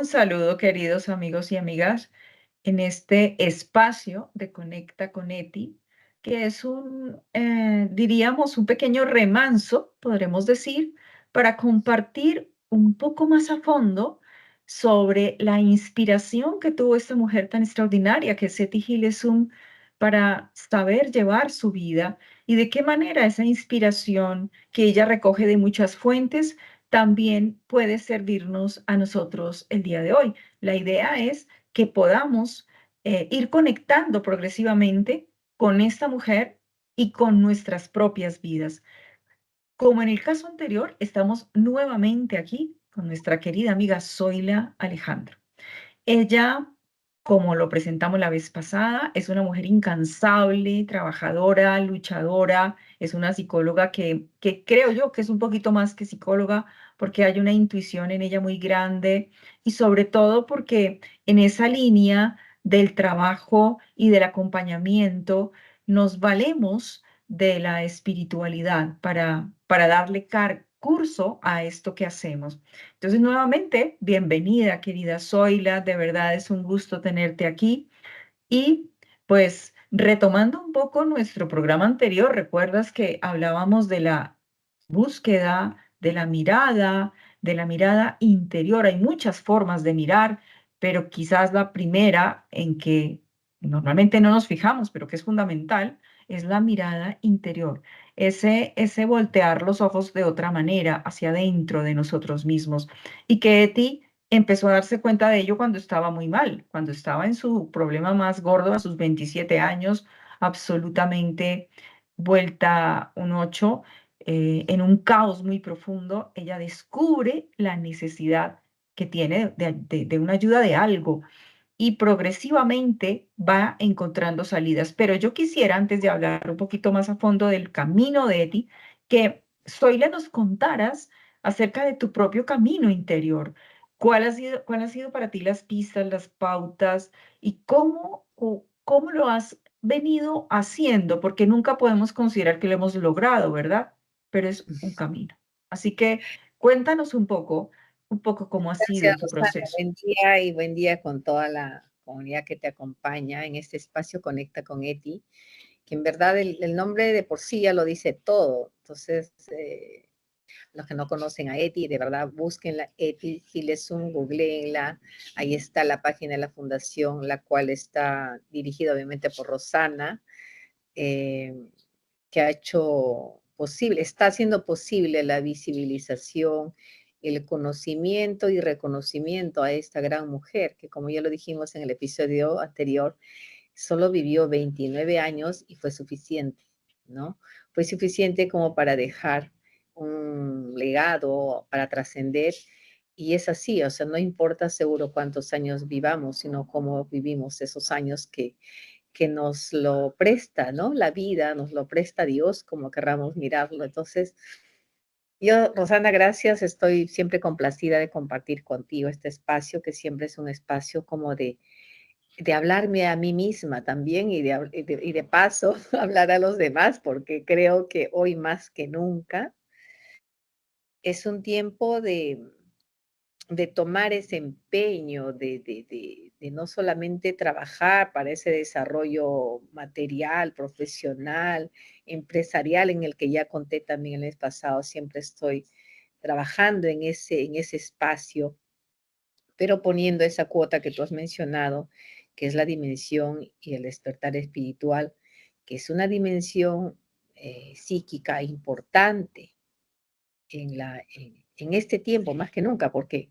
Un saludo, queridos amigos y amigas, en este espacio de Conecta con Eti, que es diríamos, un pequeño remanso, podremos decir, para compartir un poco más a fondo sobre la inspiración que tuvo esta mujer tan extraordinaria que es Eti Gilesum para saber llevar su vida y de qué manera esa inspiración que ella recoge de muchas fuentes también puede servirnos a nosotros el día de hoy. La idea es que podamos ir conectando progresivamente con esta mujer y con nuestras propias vidas. Como en el caso anterior, estamos nuevamente aquí con nuestra querida amiga Zoila Alejandro. Ella, como lo presentamos la vez pasada, es una mujer incansable, trabajadora, luchadora, es una psicóloga que creo yo que es un poquito más que psicóloga porque hay una intuición en ella muy grande y sobre todo porque en esa línea del trabajo y del acompañamiento nos valemos de la espiritualidad para darle curso a esto que hacemos. Entonces, nuevamente, bienvenida, querida Zoila, de verdad es un gusto tenerte aquí. Y pues retomando un poco nuestro programa anterior, recuerdas que hablábamos de la búsqueda, de la mirada interior. Hay muchas formas de mirar, pero quizás la primera en que normalmente no nos fijamos, pero que es fundamental, es la mirada interior. Ese voltear los ojos de otra manera hacia adentro de nosotros mismos. Y que Eti empezó a darse cuenta de ello cuando estaba muy mal, cuando estaba en su problema más gordo a sus 27 años, absolutamente vuelta un 8, en un caos muy profundo. Ella descubre la necesidad que tiene de una ayuda de algo y progresivamente va encontrando salidas. Pero yo quisiera, antes de hablar un poquito más a fondo del camino de Eti, que Zoila nos contaras acerca de tu propio camino interior. Cuál ha sido para ti las pistas, las pautas y cómo lo has venido haciendo? Porque nunca podemos considerar que lo hemos logrado, ¿verdad? Pero es un camino. Así que cuéntanos un poco cómo ha Gracias, sido tu Rosana. proceso. Buen día y buen día con toda la comunidad que te acompaña en este espacio Conecta con Eti, que en verdad el nombre de por sí ya lo dice todo. Entonces, los que no conocen a Eti, de verdad, búsquenla, Eti Gilesum, googleenla. Ahí está la página de la fundación, la cual está dirigida obviamente por Rosana, eh, que ha hecho posible, está haciendo posible la visibilización, el conocimiento y reconocimiento a esta gran mujer, que como ya lo dijimos en el episodio anterior, solo vivió 29 años y fue suficiente, ¿no? Fue suficiente como para dejar un legado, para trascender. Y es así, o sea, no importa seguro cuántos años vivamos, sino cómo vivimos esos años que nos lo presta, ¿no? La vida nos lo presta Dios, como querramos mirarlo. Entonces, yo, Rosana, gracias. Estoy siempre complacida de compartir contigo este espacio, que siempre es un espacio como de hablarme a mí misma también y de paso hablar a los demás, porque creo que hoy más que nunca es un tiempo de tomar ese empeño, de no solamente trabajar para ese desarrollo material, profesional, empresarial, en el que ya conté también el mes pasado, siempre estoy trabajando en ese espacio, pero poniendo esa cuota que tú has mencionado, que es la dimensión y el despertar espiritual, que es una dimensión psíquica importante en este tiempo, más que nunca, porque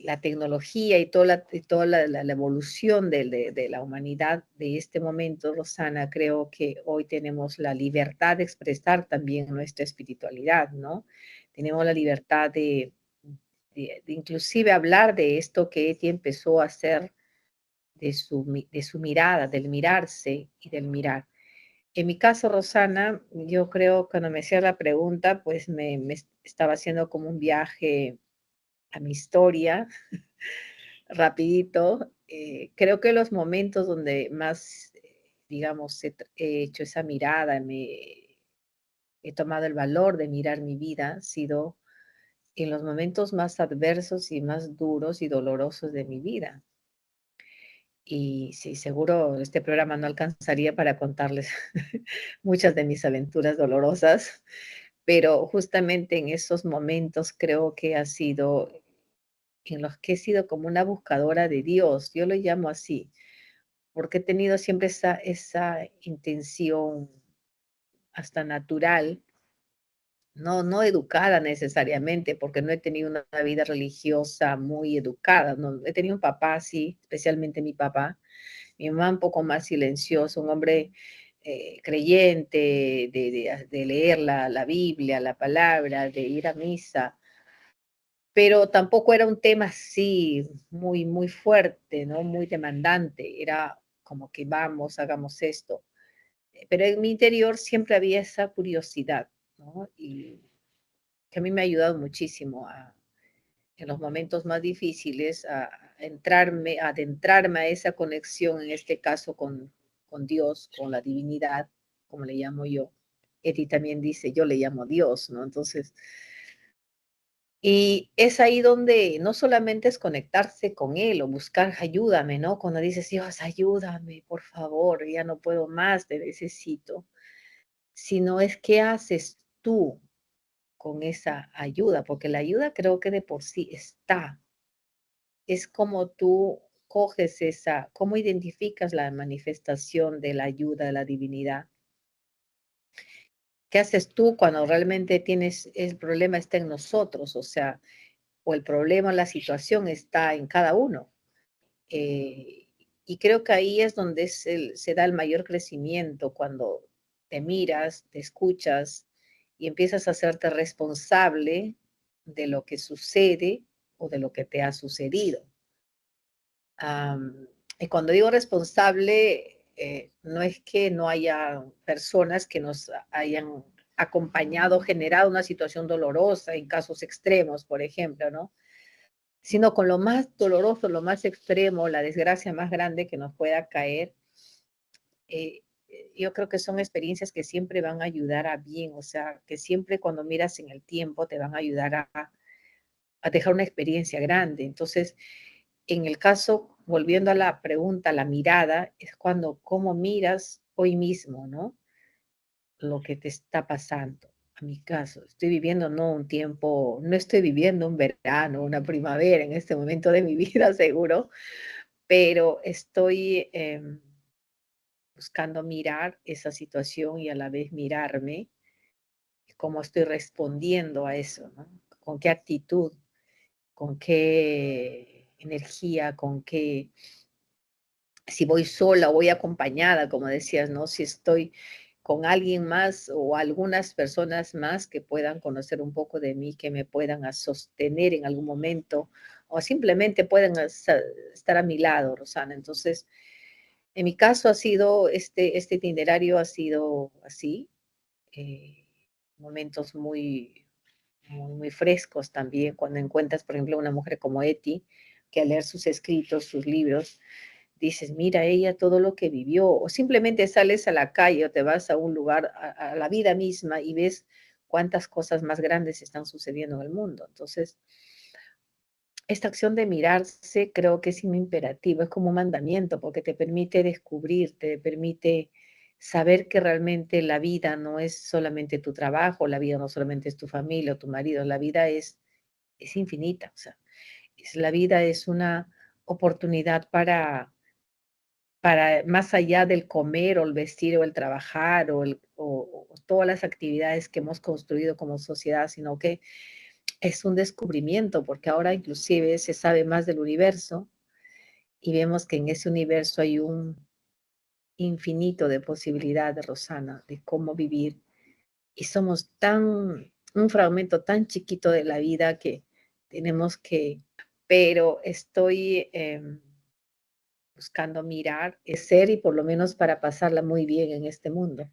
la tecnología y toda la evolución de la humanidad de este momento, Rosana, creo que hoy tenemos la libertad de expresar también nuestra espiritualidad, ¿no? Tenemos la libertad de inclusive hablar de esto que Eti empezó a hacer, de su mirada, del mirarse y del mirar. En mi caso, Rosana, yo creo que cuando me hacía la pregunta, pues me estaba haciendo como un viaje a mi historia, rapidito. Creo que los momentos donde más, digamos, he hecho esa mirada, he tomado el valor de mirar mi vida, ha sido en los momentos más adversos y más duros y dolorosos de mi vida. Y sí, seguro este programa no alcanzaría para contarles muchas de mis aventuras dolorosas, pero justamente en esos momentos creo que ha sido en los que he sido como una buscadora de Dios, yo lo llamo así, porque he tenido siempre esa intención hasta natural, no educada necesariamente, porque no he tenido una vida religiosa muy educada, no, he tenido un papá, sí, especialmente mi papá, mi mamá un poco más silencioso, un hombre creyente, de leer la Biblia, la palabra, de ir a misa, pero tampoco era un tema así muy fuerte, ¿no? Muy demandante, era como que vamos, hagamos esto. Pero en mi interior siempre había esa curiosidad, ¿no? Y que a mí me ha ayudado muchísimo en los momentos más difíciles a entrarme, a adentrarme a esa conexión, en este caso con Dios, con la divinidad, como le llamo yo. Eti también dice, yo le llamo Dios, ¿no? Entonces, y es ahí donde no solamente es conectarse con Él o buscar ayúdame, ¿no? Cuando dices, Dios, ayúdame, por favor, ya no puedo más, te necesito, sino es qué haces tú con esa ayuda, porque la ayuda creo que de por sí está. Es como tú coges esa, cómo identificas la manifestación de la ayuda de la divinidad. ¿Qué haces tú cuando realmente tienes, el problema está en nosotros? O sea, o el problema, la situación está en cada uno. Eh, y creo que ahí es donde se da el mayor crecimiento, cuando te miras, te escuchas y empiezas a hacerte responsable de lo que sucede o de lo que te ha sucedido. Y cuando digo responsable, no es que no haya personas que nos hayan acompañado, generado una situación dolorosa en casos extremos, por ejemplo, ¿no? Sino con lo más doloroso, lo más extremo, la desgracia más grande que nos pueda caer, yo creo que son experiencias que siempre van a ayudar a bien, o sea, que siempre cuando miras en el tiempo te van a ayudar a dejar una experiencia grande. Entonces, en el caso, volviendo a la pregunta, la mirada, es cuando, cómo miras hoy mismo, ¿no? Lo que te está pasando. A mi caso, estoy viviendo no un tiempo, no estoy viviendo un verano, una primavera en este momento de mi vida, seguro, pero estoy buscando mirar esa situación y a la vez mirarme, cómo estoy respondiendo a eso, ¿no? Con qué actitud, con qué energía, con qué, si voy sola o voy acompañada, como decías, ¿no? Si estoy con alguien más o algunas personas más que puedan conocer un poco de mí, que me puedan sostener en algún momento o simplemente puedan estar a mi lado, Rosana. Entonces, en mi caso ha sido, este itinerario ha sido así, eh, momentos muy frescos también, cuando encuentras, por ejemplo, una mujer como Eti, que al leer sus escritos, sus libros, dices, mira ella todo lo que vivió, o simplemente sales a la calle o te vas a un lugar, a la vida misma y ves cuántas cosas más grandes están sucediendo en el mundo. Entonces, esta acción de mirarse creo que es un imperativo, es como un mandamiento, porque te permite descubrir, te permite saber que realmente la vida no es solamente tu trabajo, la vida no solamente es tu familia o tu marido, la vida es infinita, o sea, la vida es una oportunidad para más allá del comer o el vestir o el trabajar o todas las actividades que hemos construido como sociedad, sino que es un descubrimiento, porque ahora inclusive se sabe más del universo y vemos que en ese universo hay un infinito de posibilidades, Rosana, de cómo vivir. Y somos un fragmento tan chiquito de la vida que tenemos que, pero estoy buscando mirar, ser y por lo menos para pasarla muy bien en este mundo.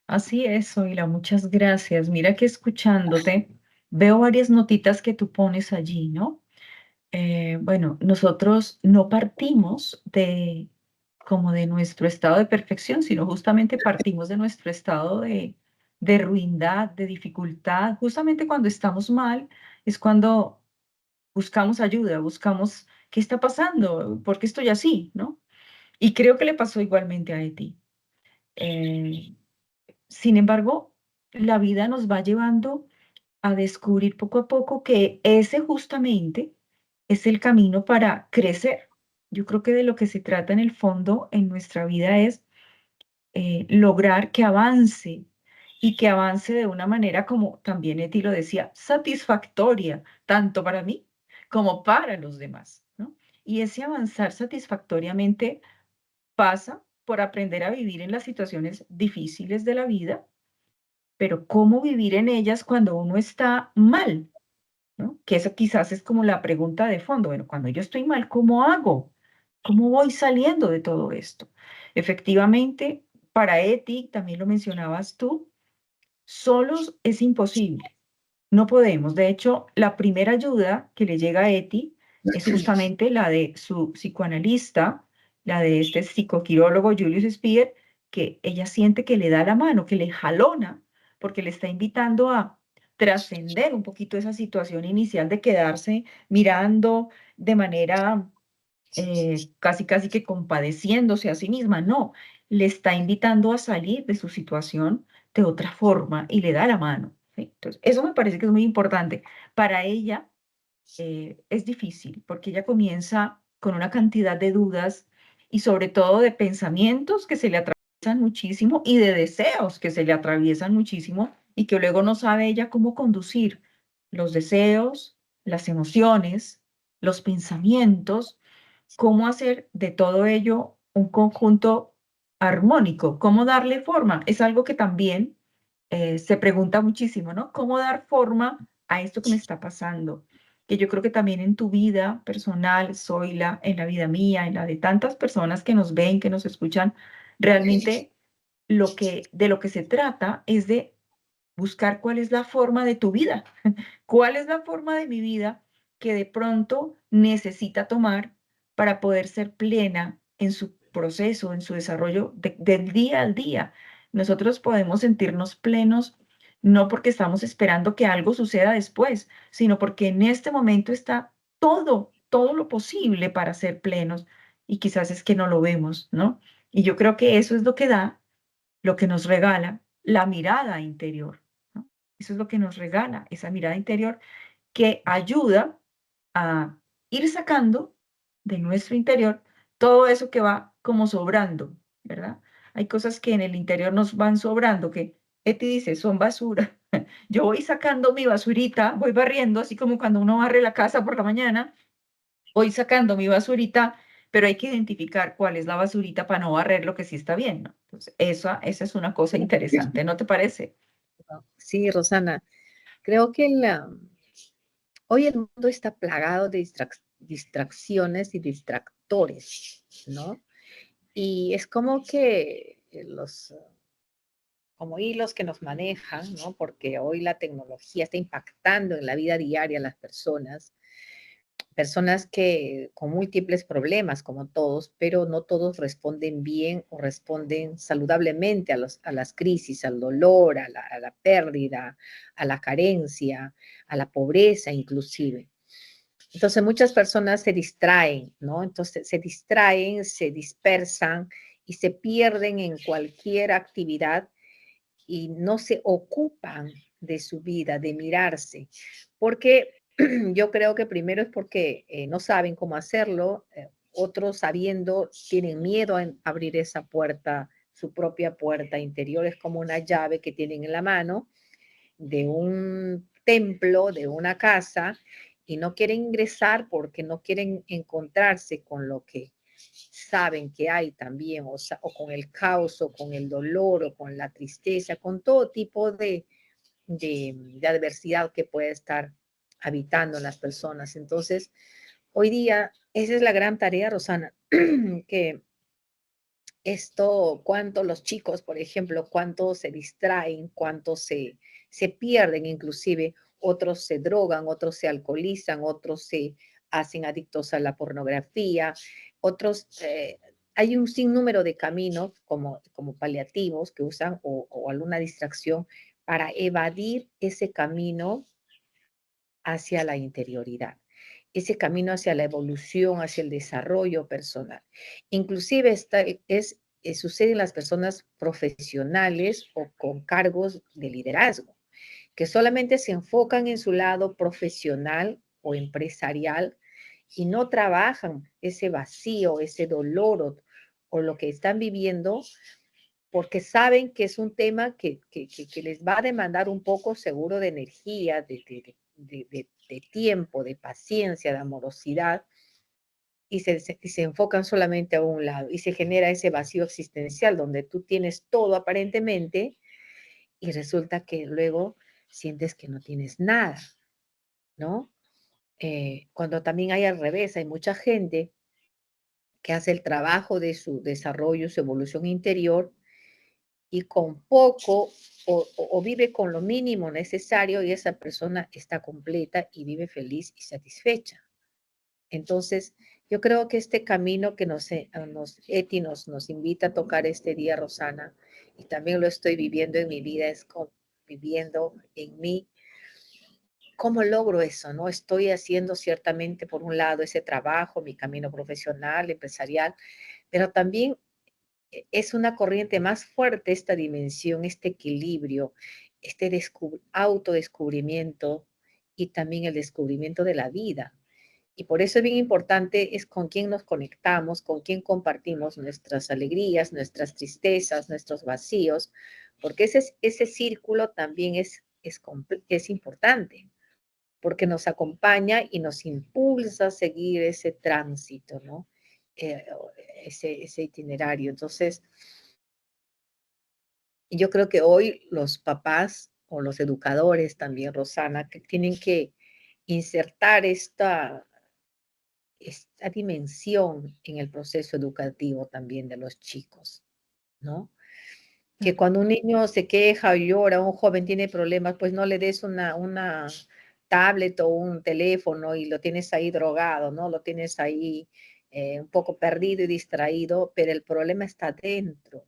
Así es, Oila, muchas gracias. Mira que escuchándote, veo varias notitas que tú pones allí, ¿no? Bueno, nosotros no partimos de como de nuestro estado de perfección, sino justamente partimos de nuestro estado de ruindad, de dificultad. Justamente cuando estamos mal es cuando buscamos ayuda, buscamos qué está pasando, por qué estoy así, ¿no? Y creo que le pasó igualmente a Eti. Eh, Sin embargo, la vida nos va llevando a descubrir poco a poco que ese justamente es el camino para crecer. Yo creo que de lo que se trata en el fondo en nuestra vida es lograr que avance y que avance de una manera, como también Eti lo decía, satisfactoria, tanto para mí como para los demás, ¿no? Y ese avanzar satisfactoriamente pasa por aprender a vivir en las situaciones difíciles de la vida, pero cómo vivir en ellas cuando uno está mal, ¿no? Que eso quizás es como la pregunta de fondo. Bueno, cuando yo estoy mal, ¿cómo hago? ¿Cómo voy saliendo de todo esto? Efectivamente, para Eti, también lo mencionabas tú, solos es imposible. No podemos. De hecho, la primera ayuda que le llega a Eti es justamente la de su psicoanalista, la de este psicoquirólogo Julius Speer, que ella siente que le da la mano, que le jalona, porque le está invitando a trascender un poquito esa situación inicial de quedarse mirando de manera casi casi que compadeciéndose a sí misma. No, le está invitando a salir de su situación de otra forma y le da la mano. ¿Sí? Entonces, eso me parece que es muy importante. Para ella es difícil porque ella comienza con una cantidad de dudas y sobre todo de pensamientos que se le atraviesan muchísimo y de deseos que se le atraviesan muchísimo y que luego no sabe ella cómo conducir los deseos, las emociones, los pensamientos, cómo hacer de todo ello un conjunto armónico, cómo darle forma. Es algo que también se pregunta muchísimo, ¿no? ¿Cómo dar forma a esto que me está pasando? Que yo creo que también en tu vida personal, Zoila, en la vida mía, en la de tantas personas que nos ven, que nos escuchan, realmente de lo que se trata es de buscar cuál es la forma de tu vida, cuál es la forma de mi vida que de pronto necesita tomar para poder ser plena en su proceso, en su desarrollo del día al día. Nosotros podemos sentirnos plenos no porque estamos esperando que algo suceda después, sino porque en este momento está todo lo posible para ser plenos y quizás es que no lo vemos, ¿no? Y yo creo que eso es lo que da, lo que nos regala la mirada interior, ¿no? Eso es lo que nos regala, esa mirada interior que ayuda a ir sacando de nuestro interior todo eso que va como sobrando, ¿verdad? Hay cosas que en el interior nos van sobrando, que Eti dice, son basura. Yo voy sacando mi basurita, voy barriendo, así como cuando uno barre la casa por la mañana, voy sacando mi basurita, pero hay que identificar cuál es la basurita para no barrer lo que sí está bien, ¿no? Entonces, esa es una cosa interesante, ¿no te parece? Sí, Rosana, creo que hoy el mundo está plagado de distracciones y distractores, ¿no? Y es como que como hilos que nos manejan, ¿no? Porque hoy la tecnología está impactando en la vida diaria de las personas que con múltiples problemas, como todos, pero no todos responden bien o responden saludablemente a las crisis, al dolor, a la pérdida, a la carencia, a la pobreza inclusive. Entonces muchas personas se distraen, ¿no? Entonces se distraen, se dispersan y se pierden en cualquier actividad y no se ocupan de su vida, de mirarse, porque yo creo que primero es porque no saben cómo hacerlo, otros sabiendo tienen miedo a abrir esa puerta, su propia puerta interior, es como una llave que tienen en la mano de un templo, de una casa, y no quieren ingresar porque no quieren encontrarse con lo que saben que hay también, o con el caos, o con el dolor, o con la tristeza, con todo tipo de adversidad que puede estar habitando en las personas. Entonces, hoy día, esa es la gran tarea, Rosana, que esto, cuánto los chicos, por ejemplo, cuánto se distraen, cuánto se pierden, inclusive otros se drogan, otros se alcoholizan, otros se hacen adictos a la pornografía, otros, hay un sinnúmero de caminos como paliativos que usan o alguna distracción, para evadir ese camino hacia la interioridad, ese camino hacia la evolución, hacia el desarrollo personal. Inclusive sucede en las personas profesionales o con cargos de liderazgo, que solamente se enfocan en su lado profesional o empresarial y no trabajan ese vacío, ese dolor o lo que están viviendo, porque saben que es un tema que les va a demandar un poco seguro de energía, de tiempo, de paciencia, de amorosidad, y se enfocan solamente a un lado, y se genera ese vacío existencial donde tú tienes todo aparentemente, y resulta que luego sientes que no tienes nada, ¿no? Cuando también hay al revés, hay mucha gente que hace el trabajo de su desarrollo, su evolución interior, y con poco o vive con lo mínimo necesario y esa persona está completa y vive feliz y satisfecha. Entonces, yo creo que este camino que Eti nos invita a tocar este día, Rosana, y también lo estoy viviendo en mi vida, viviendo en mí. ¿Cómo logro eso? ¿No? Estoy haciendo ciertamente, por un lado, ese trabajo, mi camino profesional, empresarial, pero también es una corriente más fuerte esta dimensión, este equilibrio, este autodescubrimiento y también el descubrimiento de la vida. Y por eso es bien importante es con quién nos conectamos, con quién compartimos nuestras alegrías, nuestras tristezas, nuestros vacíos, porque ese círculo también es importante, porque nos acompaña y nos impulsa a seguir ese tránsito, ¿no? Eh, ese itinerario. Entonces, yo creo que hoy los papás o los educadores también, Rosana, que tienen que insertar esta dimensión en el proceso educativo también de los chicos, ¿no? Que cuando un niño se queja o llora, un joven tiene problemas, pues no le des una tablet o un teléfono y lo tienes ahí drogado, ¿no? Lo tienes ahí un poco perdido y distraído, pero el problema está dentro,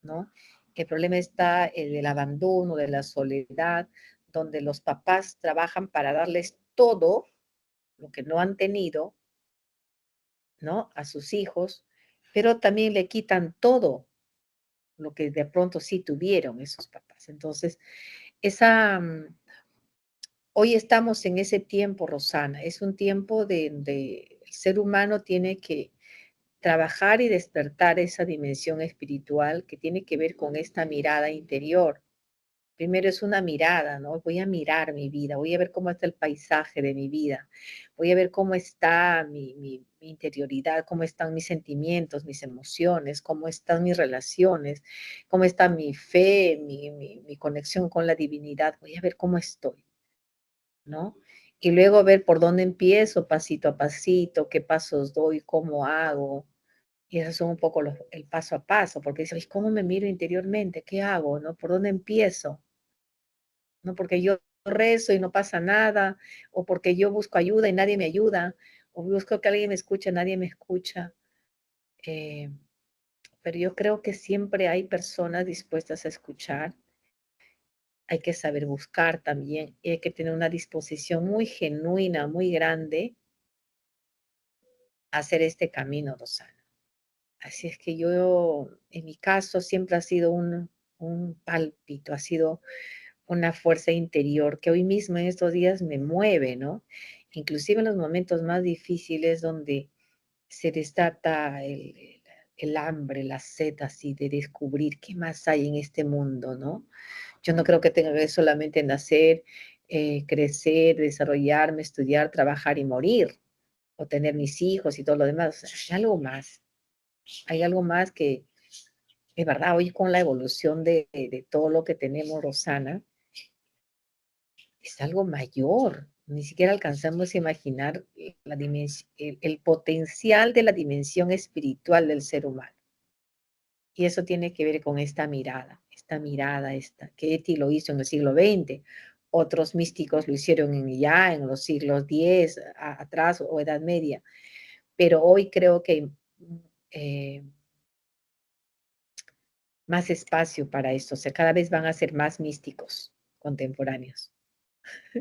¿no? El problema está del abandono, de la soledad, donde los papás trabajan para darles todo lo que no han tenido, ¿no? A sus hijos, pero también le quitan todo lo que de pronto sí tuvieron esos papás. Entonces, hoy estamos en ese tiempo, Rosana, es un tiempo de el ser humano tiene que trabajar y despertar esa dimensión espiritual que tiene que ver con esta mirada interior. Primero es una mirada, ¿no? Voy a mirar mi vida, voy a ver cómo está el paisaje de mi vida, voy a ver cómo está mi interioridad, cómo están mis sentimientos, mis emociones, cómo están mis relaciones, cómo está mi fe, mi conexión con la divinidad, voy a ver cómo estoy, ¿no? Y luego ver por dónde empiezo, pasito a pasito, qué pasos doy, cómo hago. Y esos son un poco el paso a paso, porque dices, ¿cómo me miro interiormente? ¿Qué hago? ¿No? ¿Por dónde empiezo? ¿No? Porque yo rezo y no pasa nada, o porque yo busco ayuda y nadie me ayuda, o busco que alguien me escuche, nadie me escucha. Eh, pero yo creo que siempre hay personas dispuestas a escuchar, hay que saber buscar también, y hay que tener una disposición muy genuina, muy grande a hacer este camino, Rosana. Así es que yo, en mi caso, siempre ha sido un pálpito, ha sido una fuerza interior que hoy mismo en estos días me mueve, ¿no? Inclusive en los momentos más difíciles donde se desata el hambre, la sed así de descubrir qué más hay en este mundo, ¿no? Yo no creo que tenga que ver solamente en nacer, crecer, desarrollarme, estudiar, trabajar y morir, o tener mis hijos y todo lo demás. O sea, hay algo más que, es verdad, hoy con la evolución de todo lo que tenemos, Rosana, es algo mayor. Ni siquiera alcanzamos a imaginar el potencial de la dimensión espiritual del ser humano. Y eso tiene que ver con esta que Eti lo hizo en el siglo XX. Otros místicos lo hicieron ya en los siglos X atrás o Edad Media. Pero hoy creo que eh, más espacio para esto. O sea, cada vez van a ser más místicos contemporáneos.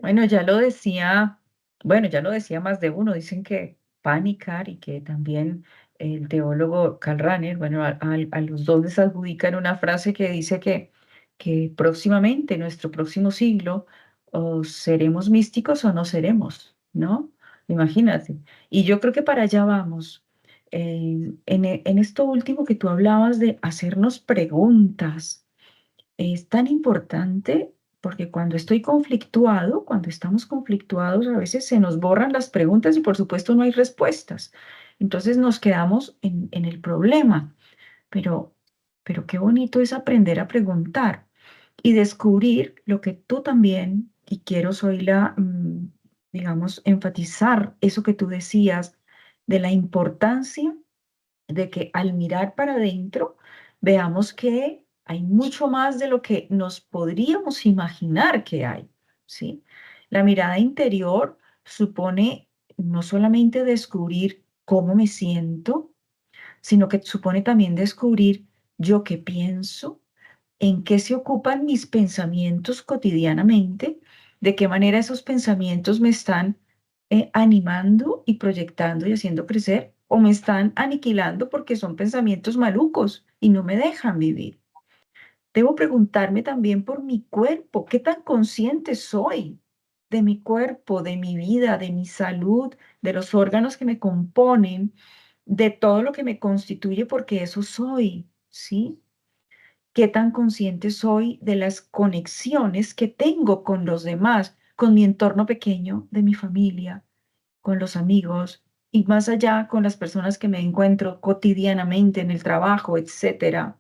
Bueno, ya lo decía, bueno, ya lo decía más de uno, dicen que Panikkar y que también el teólogo Karl Rahner, bueno, a los dos les adjudican una frase que dice que próximamente, en nuestro próximo siglo, o seremos místicos o no seremos, ¿no? Imagínate. Y yo creo que para allá vamos. En esto último que tú hablabas de hacernos preguntas. Es tan importante porque cuando estoy conflictuado, cuando estamos conflictuados, a veces se nos borran las preguntas y por supuesto no hay respuestas. Entonces nos quedamos en el problema. Pero, pero qué bonito es aprender a preguntar y descubrir lo que tú también, y quiero, Zoila, digamos, enfatizar eso que tú decías de la importancia de que al mirar para adentro veamos que hay mucho más de lo que nos podríamos imaginar que hay, ¿sí? La mirada interior supone no solamente descubrir cómo me siento, sino que supone también descubrir yo qué pienso, en qué se ocupan mis pensamientos cotidianamente, de qué manera esos pensamientos me están animando y proyectando y haciendo crecer, o me están aniquilando porque son pensamientos malucos y no me dejan vivir. Debo preguntarme también por mi cuerpo, qué tan consciente soy de mi cuerpo, de mi vida, de mi salud, de los órganos que me componen, de todo lo que me constituye, porque eso soy, ¿sí? Qué tan consciente soy de las conexiones que tengo con los demás, con mi entorno pequeño, de mi familia, con los amigos y más allá con las personas que me encuentro cotidianamente en el trabajo, etcétera.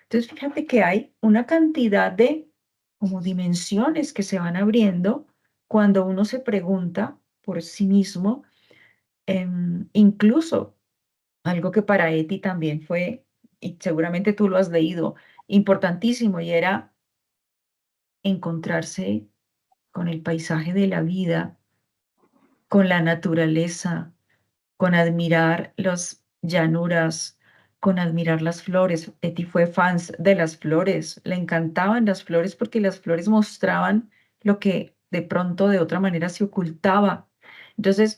Entonces, fíjate que hay una cantidad de como dimensiones que se van abriendo cuando uno se pregunta por sí mismo, incluso algo que para Eti también fue, y seguramente tú lo has leído, importantísimo, y era encontrarse con el paisaje de la vida, con la naturaleza, con admirar las llanuras, con admirar las flores. Eti fue fans de las flores, le encantaban las flores porque las flores mostraban lo que de pronto de otra manera se ocultaba. Entonces,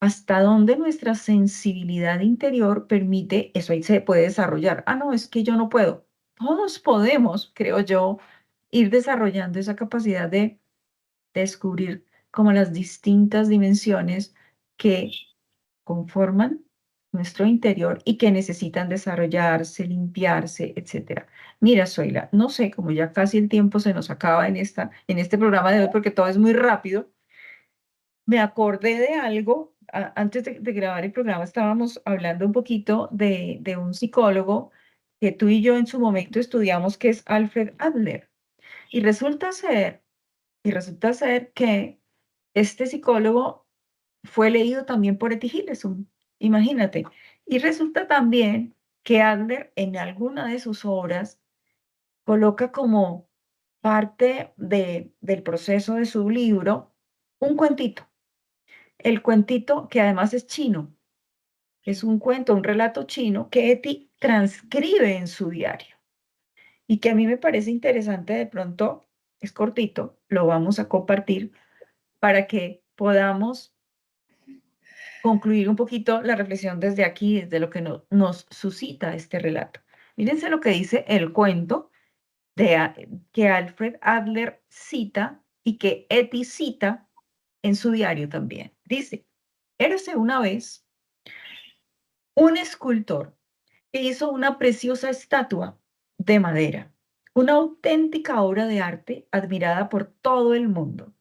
hasta dónde nuestra sensibilidad interior permite, eso ahí se puede desarrollar. Ah, no, es que yo no puedo. Todos podemos, creo yo, ir desarrollando esa capacidad de descubrir como las distintas dimensiones que conforman nuestro interior y que necesitan desarrollarse, limpiarse, etcétera. Mira, Zoila, no sé, como ya casi el tiempo se nos acaba en este programa de hoy porque todo es muy rápido, me acordé de algo, antes de grabar el programa estábamos hablando un poquito de un psicólogo que tú y yo en su momento estudiamos, que es Alfred Adler. Y resulta ser que este psicólogo fue leído también por Etty Hillesum, imagínate. Y resulta también que Adler en alguna de sus obras coloca como parte del proceso de su libro un cuentito. El cuentito, que además es chino, es un cuento, un relato chino que Eti transcribe en su diario y que a mí me parece interesante, de pronto es cortito, lo vamos a compartir para que podamos concluir un poquito la reflexión desde aquí, desde lo que nos suscita este relato. Mírense lo que dice el cuento que Alfred Adler cita y que Eti cita en su diario también. Dice, érase una vez un escultor que hizo una preciosa estatua de madera, una auténtica obra de arte admirada por todo el mundo.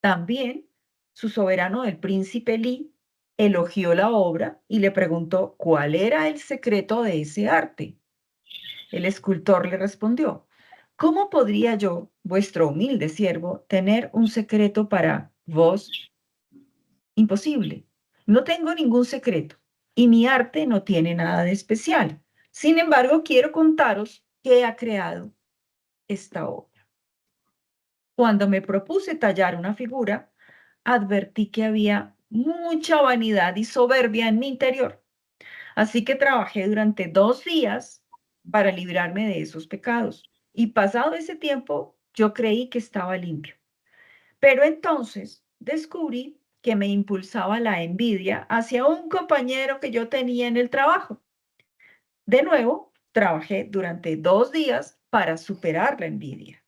También su soberano, el príncipe Li, elogió la obra y le preguntó cuál era el secreto de ese arte. El escultor le respondió, ¿cómo podría yo, vuestro humilde siervo, tener un secreto para vos? Imposible. No tengo ningún secreto y mi arte no tiene nada de especial. Sin embargo, quiero contaros que ha creado esta obra. Cuando me propuse tallar una figura, advertí que había mucha vanidad y soberbia en mi interior. Así que trabajé durante 2 días para librarme de esos pecados. Y pasado ese tiempo, yo creí que estaba limpio. Pero entonces descubrí que me impulsaba la envidia hacia un compañero que yo tenía en el trabajo. De nuevo, trabajé durante 2 días para superar la envidia.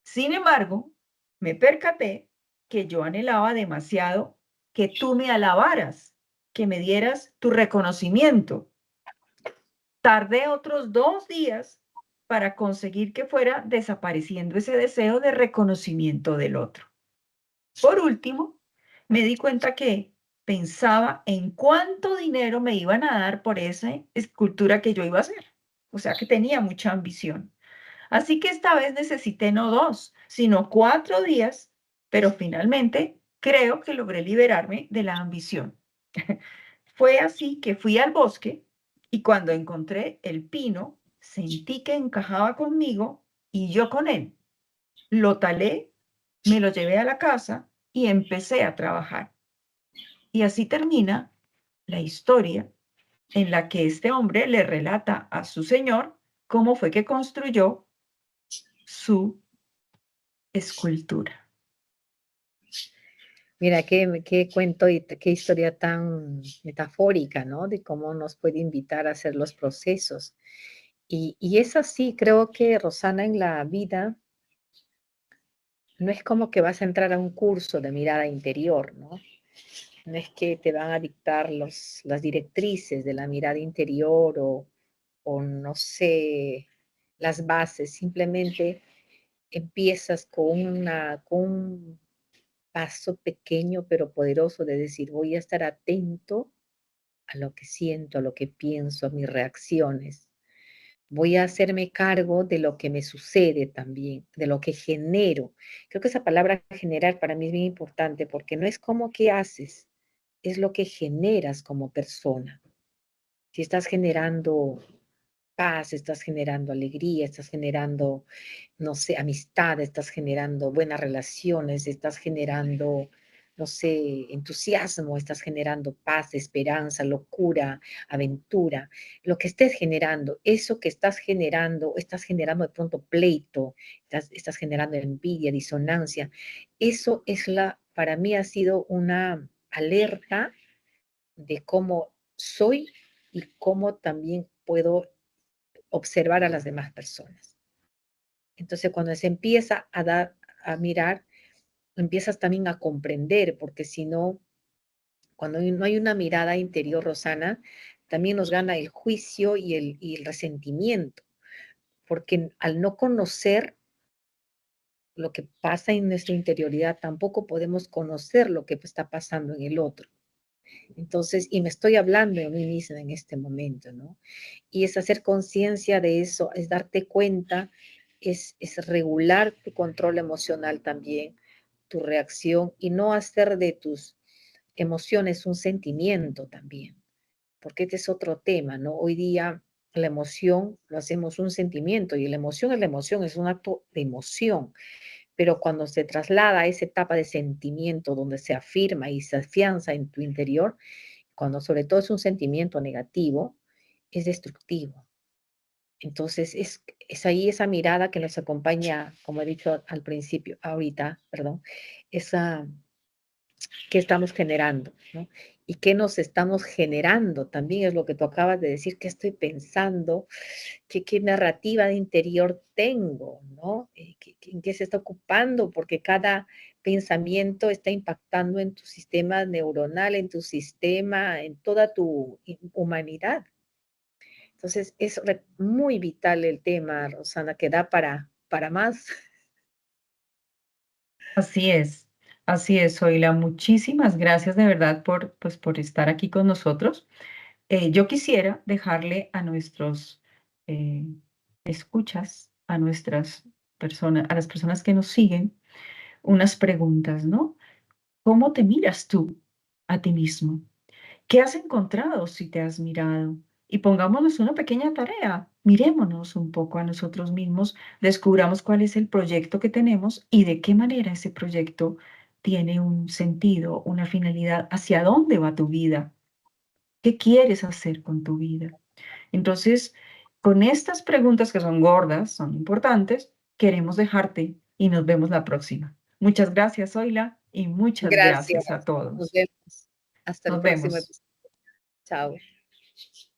Sin embargo, me percaté que yo anhelaba demasiado que tú me alabaras, que me dieras tu reconocimiento. Tardé otros 2 días para conseguir que fuera desapareciendo ese deseo de reconocimiento del otro. Por último, me di cuenta que pensaba en cuánto dinero me iban a dar por esa escultura que yo iba a hacer. O sea que tenía mucha ambición. Así que esta vez necesité no 2, sino 4 días, pero finalmente creo que logré liberarme de la ambición. Fue así que fui al bosque y cuando encontré el pino, sentí que encajaba conmigo y yo con él. Lo talé, me lo llevé a la casa y empecé a trabajar. Y así termina la historia en la que este hombre le relata a su señor cómo fue que construyó su escultura. Mira, qué cuento y qué historia tan metafórica, ¿no? De cómo nos puede invitar a hacer los procesos. Y es así, creo que Rosana en la vida no es como que vas a entrar a un curso de mirada interior, ¿no? No es que te van a dictar las directrices de la mirada interior o no sé, las bases, simplemente empiezas con un paso pequeño pero poderoso de decir, voy a estar atento a lo que siento, a lo que pienso, a mis reacciones. Voy a hacerme cargo de lo que me sucede también, de lo que genero. Creo que esa palabra generar para mí es bien importante porque no es como que haces, es lo que generas como persona. Si estás generando paz, estás generando alegría, estás generando, no sé, amistad, estás generando buenas relaciones, estás generando, no sé, entusiasmo, estás generando paz, esperanza, locura, aventura. Lo que estés generando, eso que estás generando de pronto pleito, estás generando envidia, disonancia. Eso es para mí ha sido una alerta de cómo soy y cómo también puedo observar a las demás personas. Entonces, cuando se empieza a mirar, empiezas también a comprender, porque si no, cuando no hay una mirada interior, Rosana, también nos gana el juicio y el resentimiento, porque al no conocer lo que pasa en nuestra interioridad, tampoco podemos conocer lo que está pasando en el otro. Entonces, y me estoy hablando de mí misma en este momento, ¿no? Y es hacer conciencia de eso, es darte cuenta, es regular tu control emocional también, tu reacción y no hacer de tus emociones un sentimiento también, porque este es otro tema, ¿no? Hoy día la emoción lo hacemos un sentimiento y la emoción es la emoción, es un acto de emoción, pero cuando se traslada a esa etapa de sentimiento donde se afirma y se afianza en tu interior, cuando sobre todo es un sentimiento negativo, es destructivo. Entonces, es ahí esa mirada que nos acompaña, como he dicho al principio, ahorita, perdón, esa que estamos generando, ¿no? Y qué nos estamos generando, también es lo que tú acabas de decir, qué estoy pensando, qué narrativa de interior tengo, ¿no? ¿En qué se está ocupando? Porque cada pensamiento está impactando en tu sistema neuronal, en tu sistema, en toda tu humanidad. Entonces, es muy vital el tema, Rosana, que da para más. Así es, Zoila. Muchísimas gracias de verdad por estar aquí con nosotros. Yo quisiera dejarle a nuestros eh, escuchas, a nuestras personas, a las personas que nos siguen, unas preguntas, ¿no? ¿Cómo te miras tú a ti mismo? ¿Qué has encontrado si te has mirado? Y pongámonos una pequeña tarea. Mirémonos un poco a nosotros mismos, descubramos cuál es el proyecto que tenemos y de qué manera ese proyecto tiene un sentido, una finalidad, hacia dónde va tu vida, qué quieres hacer con tu vida. Entonces, Con estas preguntas que son gordas, son importantes, queremos dejarte y nos vemos la próxima. Muchas gracias, Zoila, y muchas Gracias. gracias a Nos todos. vemos. Hasta el Nos próximo vemos. episodio. Chao.